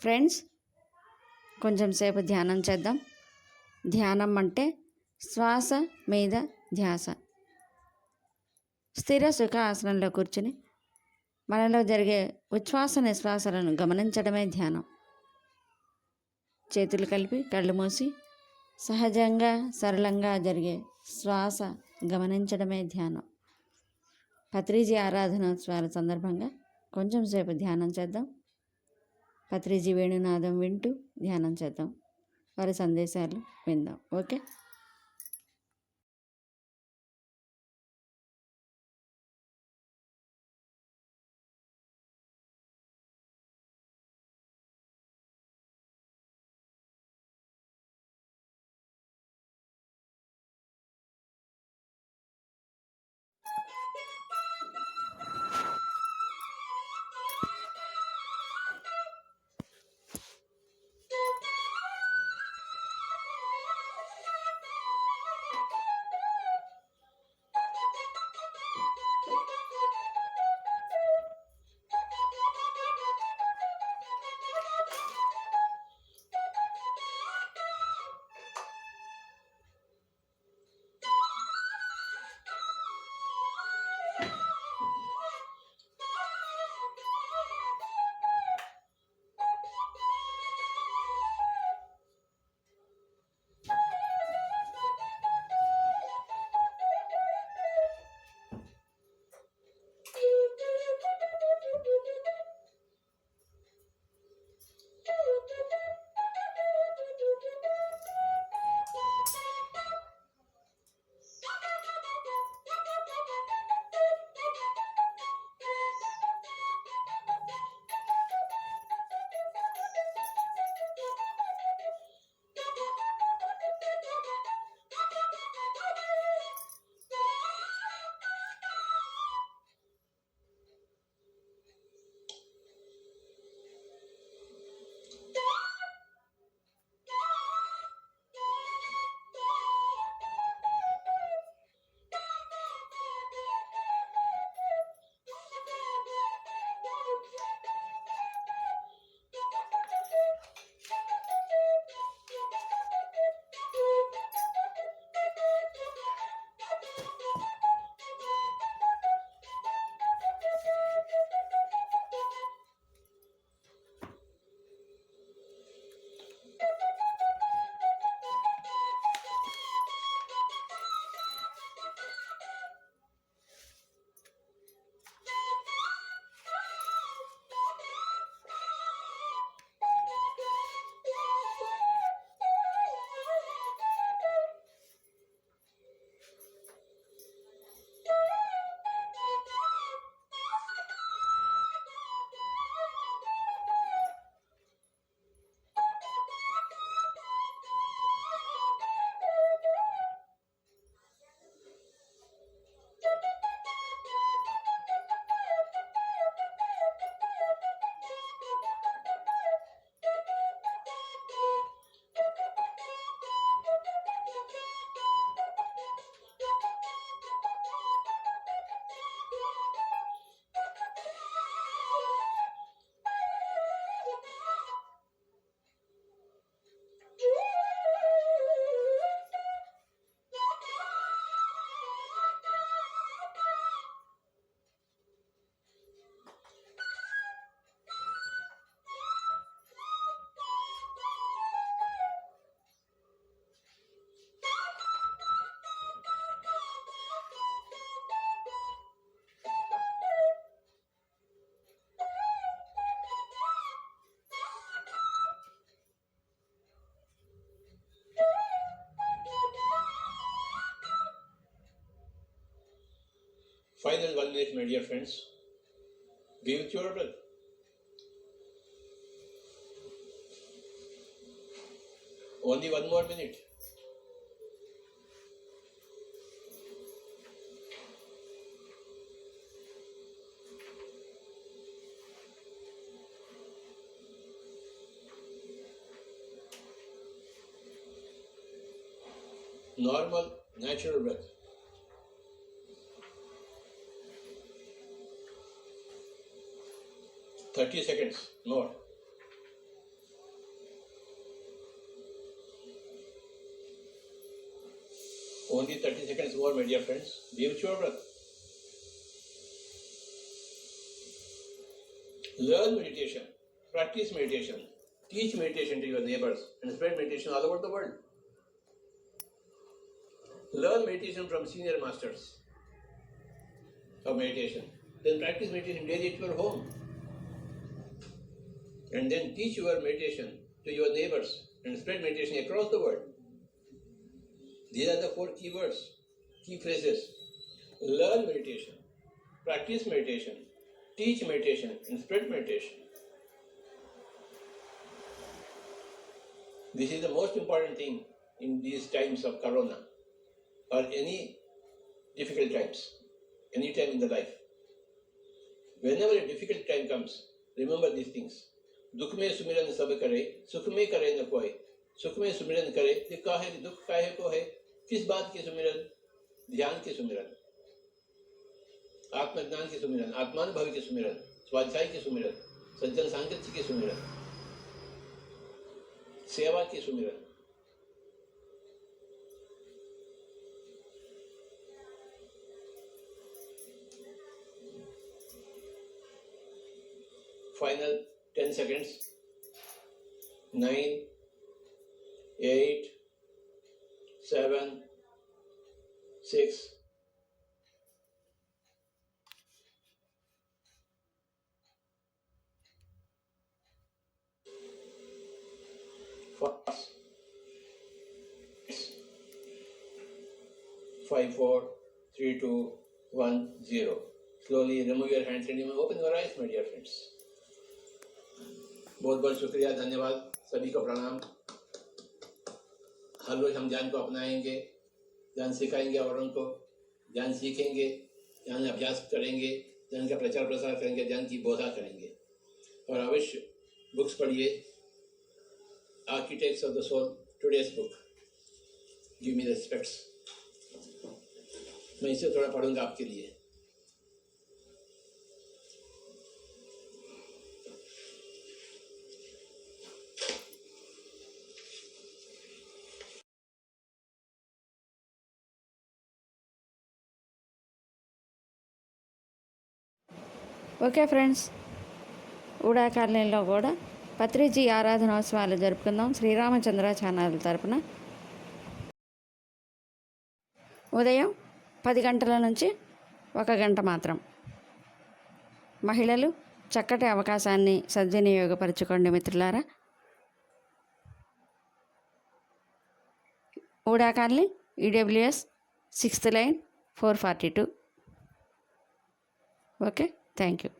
Friends, కొంచెం సేపు ధ్యానం చేద్దాం. ధ్యానం అంటే శ్వాస మీద ధ్యాస. స్థిర సుఖ ఆసనంలో కూర్చుని మనలో జరిగే ఉచ్ఛ్వాస నిశ్వాసాలను గమనించడమే ధ్యానం. చేతులు కలిపి కళ్ళు మూసి సహజంగా సరళంగా జరిగే శ్వాస గమనించడమే ధ్యానం. పత్రిజీ ఆరాధనోత్సవాల సందర్భంగా కొంచెం సేపు ధ్యానం చేద్దాం. పత్రిజీ వేణునాదం వింటూ ధ్యానం చేద్దాం. వారి సందేశాలు విందాం. Okay. Final 1 minute, my dear friends. Be with your breath. Only 1 more minute. Normal, natural breath. Thirty seconds more. Only 30 seconds more, my dear friends. Be with your breath. Learn meditation, practice meditation, teach meditation to your neighbors, and spread meditation all over the world. Learn meditation from senior masters of meditation. Then practice meditation daily at your home. And then teach your meditation to your neighbors and spread meditation across the world. These are the 4 key words, key phrases. Learn meditation, practice meditation, teach meditation, and spread meditation. This is the most important thing in these times of corona or any difficult times, any time in the life. Whenever a difficult time comes, remember these things. दुख में सुमिरन सब करे, सुख में करे न कोई. सुख में सुमिरन करे, ये काहे दुख काहे को है. किस बात की सुमिरन? ध्यान की सुमिरन, आत्मज्ञान की सुमिरन, आत्मानुभव की सुमिरन, स्वाध्याय की सुमिरन, सज्जन सांगत्य की सुमिरन, सेवा की सुमिरन. Final 10 seconds. 9, 8, 7, 6, 5, 4, 3, 2, 1, 0. Slowly remove your hands and open your eyes, my dear friends. बहुत बहुत शुक्रिया, धन्यवाद, सभी को प्रणाम. हर रोज हम ध्यान को अपनाएंगे, ध्यान सिखाएंगे औरों को, ध्यान सीखेंगे, ध्यान अभ्यास करेंगे, ध्यान का प्रचार प्रसार करेंगे, ध्यान की बोधा करेंगे. और अवश्य बुक्स पढ़िए. Architects of the soul, today's book, give me respects. मैं इसे थोड़ा पढ़ूंगा आपके लिए. ఓకే ఫ్రెండ్స్, ఊడా కాలనీలో కూడా పత్రిజీ ఆరాధనోత్సవాలు జరుపుకుందాం శ్రీరామచంద్ర ఛానల్ తరపున. ఉదయం 10 గంటల నుంచి 1 గంట మాత్రం. మహిళలు చక్కటి అవకాశాన్ని సద్వినియోగపరచుకోండి మిత్రులారా. UDA colony, EWS 6th line 442. Okay, thank you.